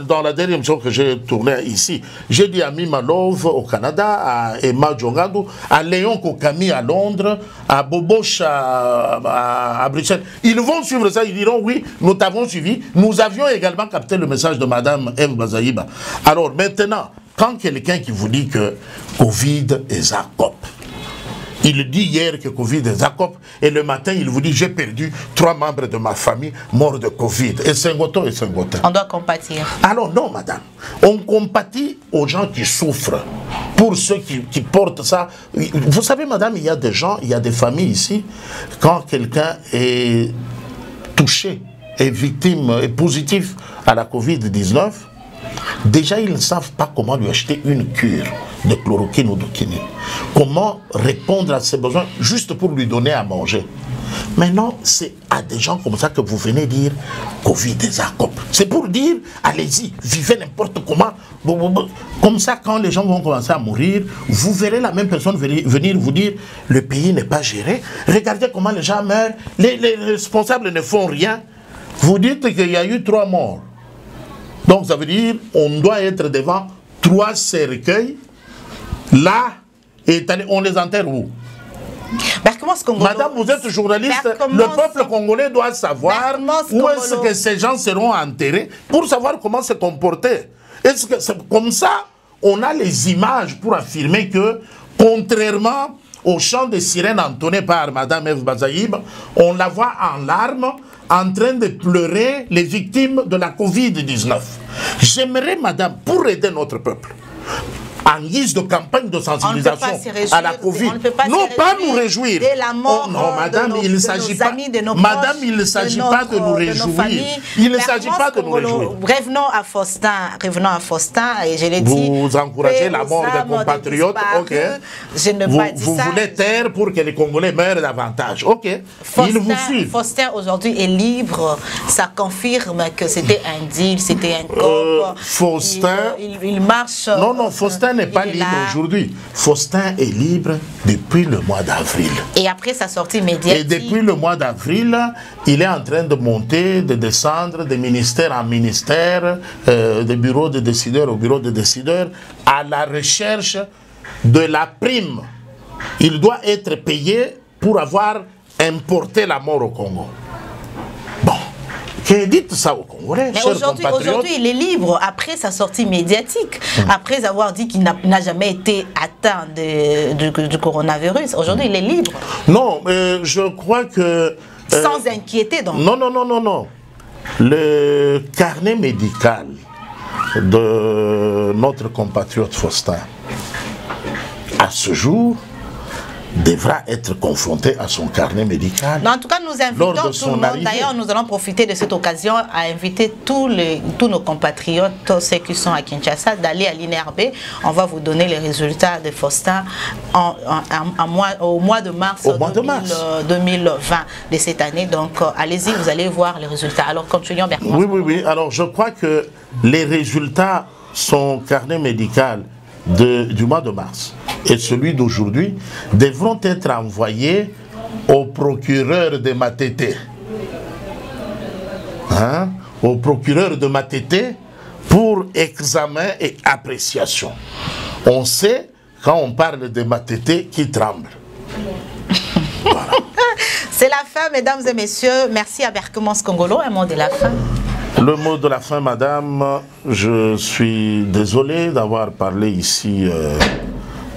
Speaker 1: dans la dernière émission que j'ai tournée ici, j'ai dit à Mima Love au Canada, à Emma Djongado, à Léon Kokami à Londres, à Boboche à Bruxelles. Ils vont suivre ça, ils diront oui, nous t'avons suivi. Nous avions également capté le message de Madame Eve Bazaïba. Alors maintenant, quand quelqu'un qui vous dit que Covid est Jacob, il dit hier que Covid est Jacob, et le matin il vous dit j'ai perdu 3 membres de ma famille morts de Covid. Et Sengoto et Sengoto.
Speaker 2: On doit compatir.
Speaker 1: Alors non, madame. On compatit aux gens qui souffrent. Pour ceux qui portent ça. Vous savez, madame, il y a des gens, il y a des familles ici, quand quelqu'un est touché, est victime, est positif à la Covid-19, déjà ils ne savent pas comment lui acheter une cure de chloroquine ou de quinine. Comment répondre à ses besoins juste pour lui donner à manger. Maintenant, c'est à des gens comme ça que vous venez dire Covid et Jacob. C'est pour dire, allez-y, vivez n'importe comment. Comme ça, quand les gens vont commencer à mourir, vous verrez la même personne venir vous dire le pays n'est pas géré. Regardez comment les gens meurent. Les responsables ne font rien. Vous dites qu'il y a eu 3 morts. Donc ça veut dire on doit être devant 3 cercueils. Là, et on les enterre où? Madame, vous êtes journaliste, le peuple congolais doit savoir où est-ce que ces gens seront enterrés pour savoir comment se comporter. Est-ce que comme ça, on a les images pour affirmer que, contrairement au chant de sirène entonné par Madame Eve Bazaïba, on la voit en larmes, en train de pleurer les victimes de la Covid-19. J'aimerais, madame, pour aider notre peuple, en guise de campagne de sensibilisation à la Covid. Non, pas nous réjouir.
Speaker 2: La mort
Speaker 1: non, madame, il ne s'agit pas. Madame, il ne s'agit pas de nous réjouir. Il ne s'agit pas de nous réjouir.
Speaker 2: Revenons à Faustin, et je l'ai dit.
Speaker 1: Vous encouragez la mort des compatriotes, ok.
Speaker 2: Je ne pas dit ça.
Speaker 1: Vous voulez taire pour que les Congolais meurent davantage, ok. Ils vous suivent.
Speaker 2: Faustin aujourd'hui est libre. Ça confirme que c'était un deal, c'était un corps.
Speaker 1: Faustin.
Speaker 2: Il marche.
Speaker 1: Non, Faustin n'est pas libre aujourd'hui. Faustin est libre depuis le mois d'avril.
Speaker 2: Et après sa sortie médiatique.
Speaker 1: Et depuis le mois d'avril, il est en train de monter, de descendre de ministère en ministère, de bureau de décideurs au bureau de décideurs, à la recherche de la prime. Il doit être payé pour avoir importé la mort au Congo. Bon. Dites ça aux Congolais.
Speaker 2: Mais aujourd'hui, il est libre après sa sortie médiatique, après avoir dit qu'il n'a jamais été atteint du coronavirus. Aujourd'hui, il est libre.
Speaker 1: Non, je crois que...
Speaker 2: Sans inquiéter, donc.
Speaker 1: Non. Le carnet médical de notre compatriote Faustin, à ce jour, devra être confronté à son carnet médical.
Speaker 2: Non, en tout cas, nous invitons tout le monde. D'ailleurs, nous allons profiter de cette occasion à inviter tous nos compatriotes, tous ceux qui sont à Kinshasa, d'aller à l'INRB. On va vous donner les résultats de Faustin au mois de mars 2020 de cette année. Donc, allez-y, vous allez voir les résultats. Alors, continuons, Bertrand.
Speaker 1: Oui. Alors, je crois que les résultats, son carnet médical du mois de mars et celui d'aujourd'hui devront être envoyés au procureur de Matete. Au procureur de Matete pour examen et appréciation. On sait, quand on parle de Matete, qui tremble. Voilà.
Speaker 2: C'est la fin, mesdames et messieurs. Merci à Berkemans Congolo. Un mot de la fin.
Speaker 1: Le mot de la fin, madame, je suis désolé d'avoir parlé ici,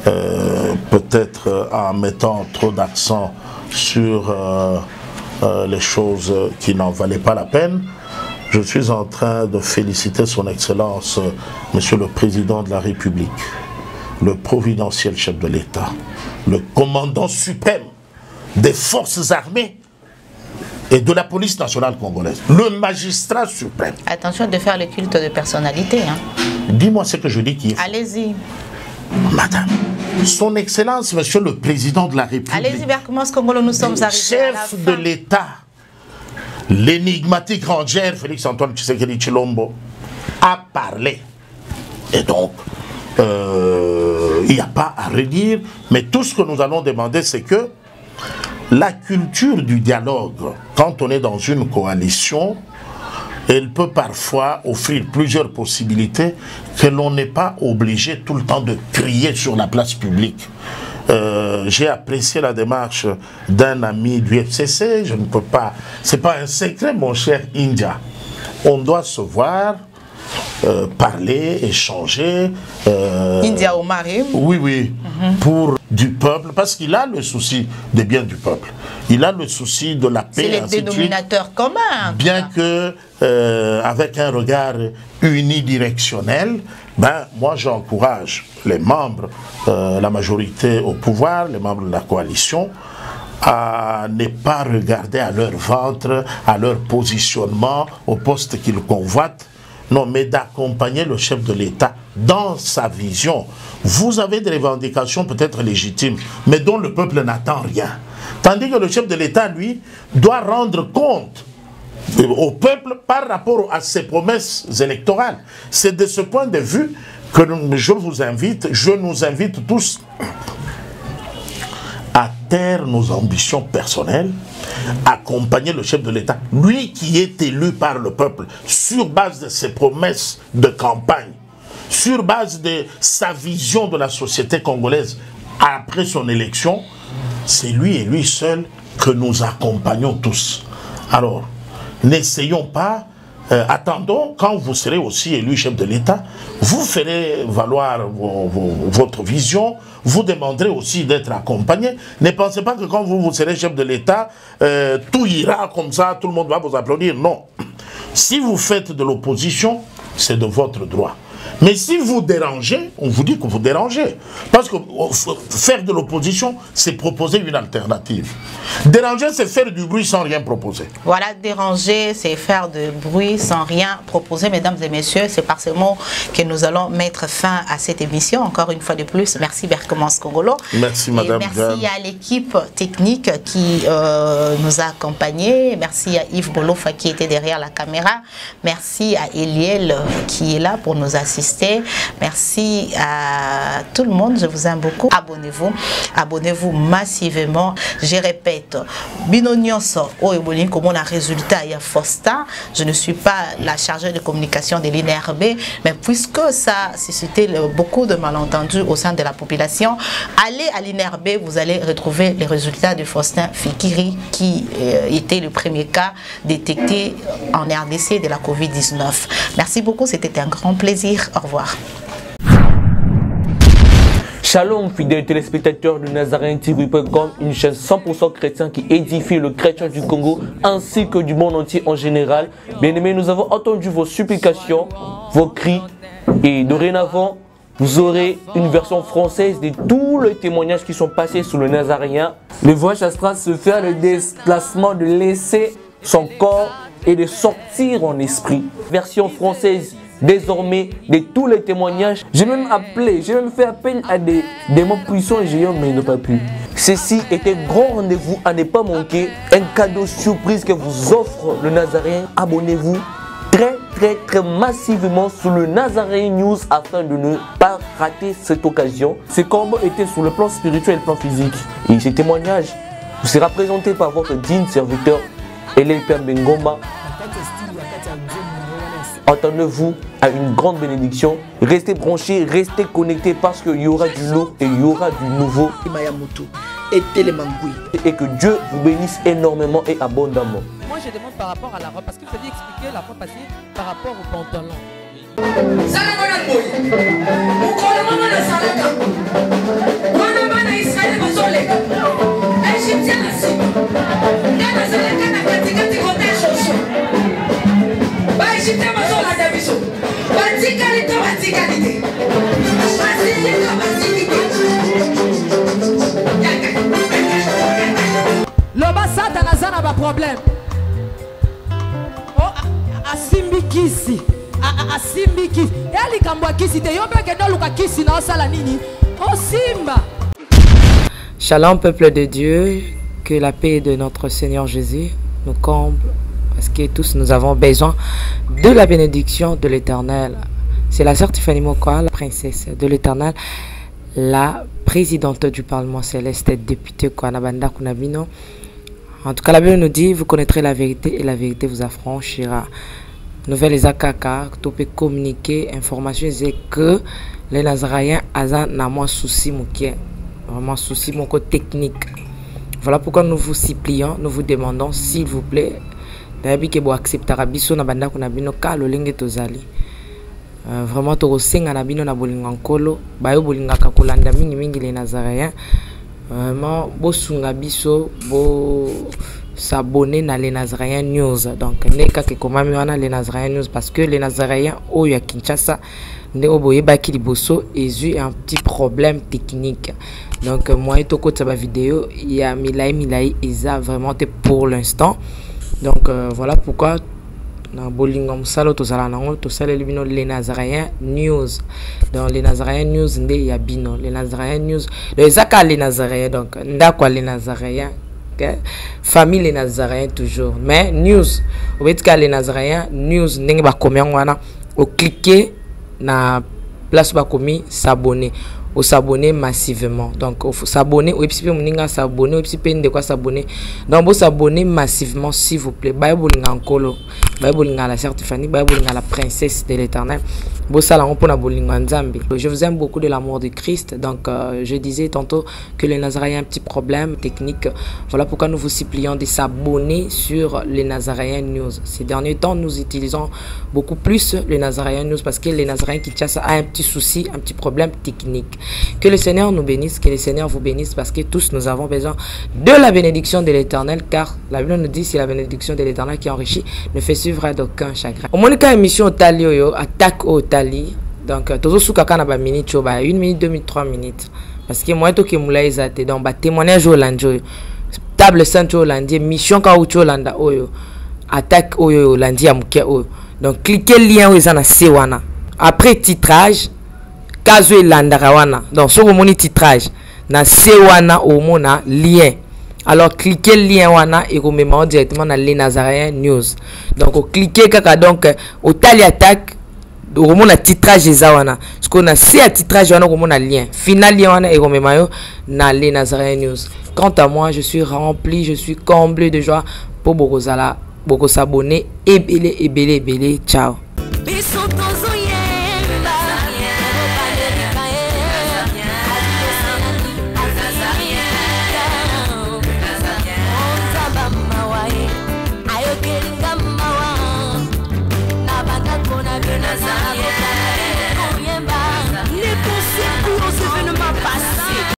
Speaker 1: peut-être en mettant trop d'accent sur les choses qui n'en valaient pas la peine. Je suis en train de féliciter son Excellence, Monsieur le Président de la République, le providentiel chef de l'État, le commandant suprême des forces armées et de la police nationale congolaise, le magistrat suprême.
Speaker 2: Attention de faire le culte de personnalité.
Speaker 1: Dis-moi ce que je dis qui est faux.
Speaker 2: Allez-y.
Speaker 1: Madame, son Excellence, Monsieur le Président de la République.
Speaker 2: Allez-y, Berkemans Congolo, nous sommes arrivés
Speaker 1: chef de l'État, l'énigmatique rangère Félix-Antoine Tshisekedi Tshilombo, a parlé. Et donc, il n'y a pas à redire, mais tout ce que nous allons demander, c'est que la culture du dialogue, quand on est dans une coalition, elle peut parfois offrir plusieurs possibilités que l'on n'est pas obligé tout le temps de crier sur la place publique. J'ai apprécié la démarche d'un ami du FCC, je ne peux pas... C'est pas un secret, mon cher India. On doit se voir, parler, échanger.
Speaker 2: India Omari.
Speaker 1: Oui. Pour du peuple, parce qu'il a le souci des biens du peuple. Il a le souci de la paix.
Speaker 2: C'est les dénominateurs communs.
Speaker 1: Bien que, avec un regard unidirectionnel, moi j'encourage les membres, la majorité au pouvoir, les membres de la coalition, à ne pas regarder à leur ventre, à leur positionnement, au poste qu'ils convoitent. Non, mais d'accompagner le chef de l'État dans sa vision. Vous avez des revendications peut-être légitimes, mais dont le peuple n'attend rien. Tandis que le chef de l'État, lui, doit rendre compte au peuple par rapport à ses promesses électorales. C'est de ce point de vue que je nous invite tous à taire nos ambitions personnelles, accompagner le chef de l'État, lui qui est élu par le peuple, sur base de ses promesses de campagne, sur base de sa vision de la société congolaise après son élection. C'est lui et lui seul que nous accompagnons tous. Alors, n'essayons pas, attendons, quand vous serez aussi élu chef de l'État, vous ferez valoir votre vision, vous demanderez aussi d'être accompagné. Ne pensez pas que quand vous serez chef de l'État, tout ira comme ça, tout le monde va vous applaudir. Non. Si vous faites de l'opposition, c'est de votre droit. Mais si vous dérangez, on vous dit que vous dérangez. Parce que faire de l'opposition, c'est proposer une alternative. Déranger, c'est faire du bruit sans rien proposer.
Speaker 2: Voilà, déranger, c'est faire du bruit sans rien proposer. Mesdames et messieurs, c'est par ce mot que nous allons mettre fin à cette émission. Encore une fois de plus, merci Berkomans Kongolo.
Speaker 1: Merci Madame.
Speaker 2: Et merci à l'équipe technique qui nous a accompagnés. Merci à Yves Bolofa qui était derrière la caméra. Merci à Eliel qui est là pour nous assister. Merci à tout le monde, je vous aime beaucoup. Abonnez-vous, abonnez-vous massivement. Je répète, Binonyoso, comme on a résultat, il y a Fosta. Je ne suis pas la chargée de communication de l'INRB, mais puisque ça a suscité beaucoup de malentendus au sein de la population, allez à l'INRB, vous allez retrouver les résultats de Faustin Fikiri qui était le premier cas détecté en RDC de la COVID-19. Merci beaucoup, c'était un grand plaisir. Au revoir.
Speaker 10: Shalom, fidèles téléspectateurs de NazaréenTV.com, une chaîne 100% chrétien qui édifie le chrétien du Congo ainsi que du monde entier en général. Bien aimés, nous avons entendu vos supplications, vos cris et dorénavant, vous aurez une version française de tous les témoignages qui sont passés sous le Nazaréen. Le voyage astral se fait, le déplacement de laisser son corps et de sortir en esprit. Version française désormais de tous les témoignages. J'ai même fait appel à des démons puissants et géants, mais ils n'ont pas pu. Ceci était grand rendez-vous à ne pas manquer. Un cadeau surprise que vous offre le Nazaréen. Abonnez-vous très massivement sur le Nazaréen News afin de ne pas rater cette occasion. Ces combats étaient sur le plan spirituel et le plan physique. Et ces témoignages vous sera présenté par votre digne serviteur Elelpem Bengoma. Attendez-vous à une grande bénédiction. Restez branchés, restez connectés parce qu'il y aura du lourd et il y aura du nouveau. Et que Dieu vous bénisse énormément et abondamment.
Speaker 11: Moi je demande par rapport à la robe parce que vous avez expliqué la fois passée par rapport au pantalon. Loba Satan azana ba problème. Oh asimbi kisi. Asimbi kisi. Yali kambwa kisi te yobe ke no luka kisi na osala nini? Oh simba.
Speaker 12: Shalom peuple de Dieu, que la paix de notre Seigneur Jésus nous comble parce que tous nous avons besoin de la bénédiction de l'Éternel. C'est la sœur Tiffany Mokoa, la princesse de l'Éternel, la présidente du Parlement céleste, députée Kwanabanda Kunabino. En tout cas, la Bible nous dit, vous connaîtrez la vérité et la vérité vous affranchira. Nouvelle Zakaka, tu peux communiquer, information, c'est que les Nazaréens ont un souci, vraiment souci technique. Voilà pourquoi nous vous supplions, nous vous demandons, s'il vous plaît, que vous accepterez Nabanda Kunabino, car le lingue tozali. Vraiment tokosenga na bino na bolinga nkolo bayo bolinga kakolanda mingi les Nazaréens vraiment bosunga biso bo s'abonner na les Nazaréens News donc neka ke komami wana les Nazaréens News parce que les Nazaréens oyo ya Kinshasa nde oboye baki liboso ezu un petit problème technique donc moi toko tsa ba vidéo il y a milai eza vraiment pour l'instant donc voilà pourquoi na bolingo musalo tozala nango tosala libino les Nazaréens News dans les Nazaréens News nde ya bino les Nazaréens News les zaka les Nazaréens donc ndakwa les Nazaréens okay? Famille les Nazaréens toujours mais news obetika les Nazaréens News ndenge ba komi wana o cliquer na place ba komi s'abonner au s'abonner massivement donc il faut s'abonner au epipe moninga s'abonner au epipe de quoi s'abonner donc vous s'abonner massivement s'il vous plaît bible ngakolo bible ngala sœur Tiffany bible ngala princesse de l'Éternel je vous aime beaucoup de l'amour de Christ donc je disais tantôt que les Nazaréens un petit problème technique voilà pourquoi nous vous supplions de s'abonner sur les Nazaréens News. Ces derniers temps nous utilisons beaucoup plus les Nazaréens News parce que les Nazaréens Kinshasa a un petit souci un petit problème technique. Que le Seigneur nous bénisse, que le Seigneur vous bénisse parce que tous nous avons besoin de la bénédiction de l'Éternel car la Bible nous dit c'est la bénédiction de l'Éternel qui enrichit ne fait suivre d'aucun chagrin. Au moins émission Tali attaque au Tali Donc toujours sous kaka na ba minute cho ba 1 minute 2 minutes 3 minutes parce que moi to ke mula izate donc ba témoignage Hollande table sainte Hollande mission ka ucho Hollande oyo attaque oyo Hollande ya muke oyo donc cliquez lien oyo na se wana après titrage kazo elandaka wana donc sur moni titrage na se wana omona lien. Alors cliquez le lien wana et vous mettez directement dans les Nazaréens News. Donc cliquez kaka donc au tali attaque au moment titrage des wana. Ce qu'on a c'est à titrage wana au moment lien. Final lien wana et vous mettez dans les Nazaréens News. Quant à moi, je suis rempli, je suis comblé de joie pour beaucoup s'abonner et belé. Ciao.